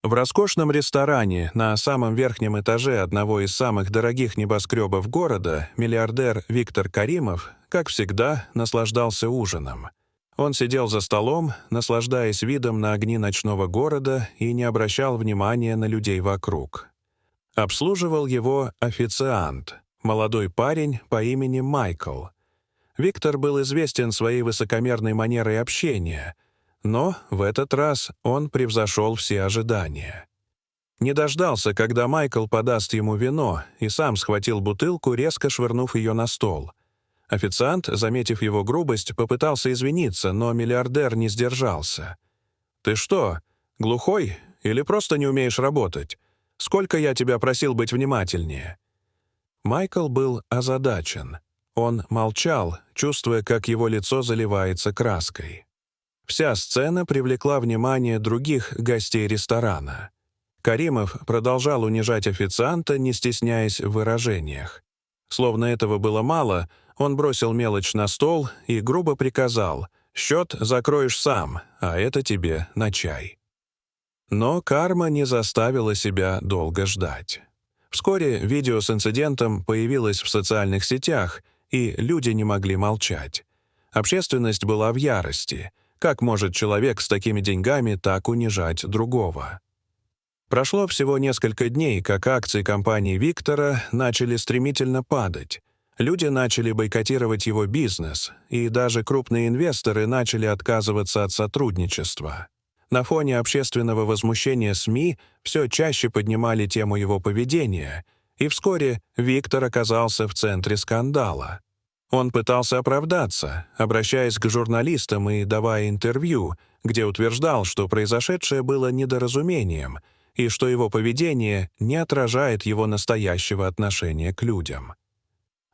В роскошном ресторане на самом верхнем этаже одного из самых дорогих небоскребов города миллиардер Виктор Каримов, как всегда, наслаждался ужином. Он сидел за столом, наслаждаясь видом на огни ночного города и не обращал внимания на людей вокруг. Обслуживал его официант, молодой парень по имени Майкл. Виктор был известен своей высокомерной манерой общения, но в этот раз он превзошел все ожидания. Не дождался, когда Майкл подаст ему вино, и сам схватил бутылку, резко швырнув ее на стол. Официант, заметив его грубость, попытался извиниться, но миллиардер не сдержался. «Ты что, глухой или просто не умеешь работать? Сколько я тебя просил быть внимательнее?» Майкл был озадачен. Он молчал, чувствуя, как его лицо заливается краской. Вся сцена привлекла внимание других гостей ресторана. Каримов продолжал унижать официанта, не стесняясь в выражениях. Словно этого было мало, он бросил мелочь на стол и грубо приказал: «Счет закроешь сам, а это тебе на чай». Но карма не заставила себя долго ждать. Вскоре видео с инцидентом появилось в социальных сетях, и люди не могли молчать. Общественность была в ярости. Как может человек с такими деньгами так унижать другого? Прошло всего несколько дней, как акции компании Виктора начали стремительно падать. Люди начали бойкотировать его бизнес, и даже крупные инвесторы начали отказываться от сотрудничества. На фоне общественного возмущения СМИ все чаще поднимали тему его поведения, и вскоре Виктор оказался в центре скандала. Он пытался оправдаться, обращаясь к журналистам и давая интервью, где утверждал, что произошедшее было недоразумением и что его поведение не отражает его настоящего отношения к людям.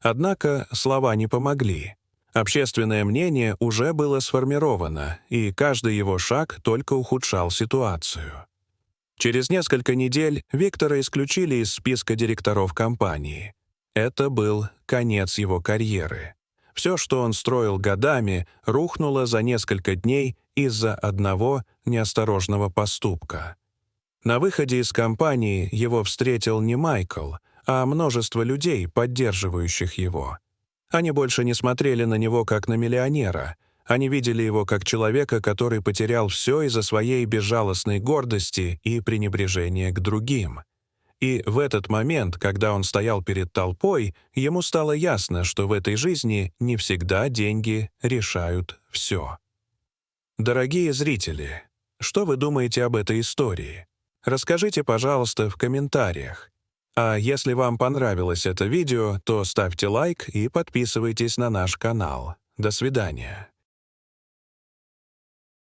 Однако слова не помогли. Общественное мнение уже было сформировано, и каждый его шаг только ухудшал ситуацию. Через несколько недель Виктора исключили из списка директоров компании. Это был конец его карьеры. Все, что он строил годами, рухнуло за несколько дней из-за одного неосторожного поступка. На выходе из компании его встретил не Майкл, а множество людей, поддерживающих его. Они больше не смотрели на него как на миллионера. Они видели его как человека, который потерял все из-за своей безжалостной гордости и пренебрежения к другим. И в этот момент, когда он стоял перед толпой, ему стало ясно, что в этой жизни не всегда деньги решают все. Дорогие зрители, что вы думаете об этой истории? Расскажите, пожалуйста, в комментариях. А если вам понравилось это видео, то ставьте лайк и подписывайтесь на наш канал. До свидания.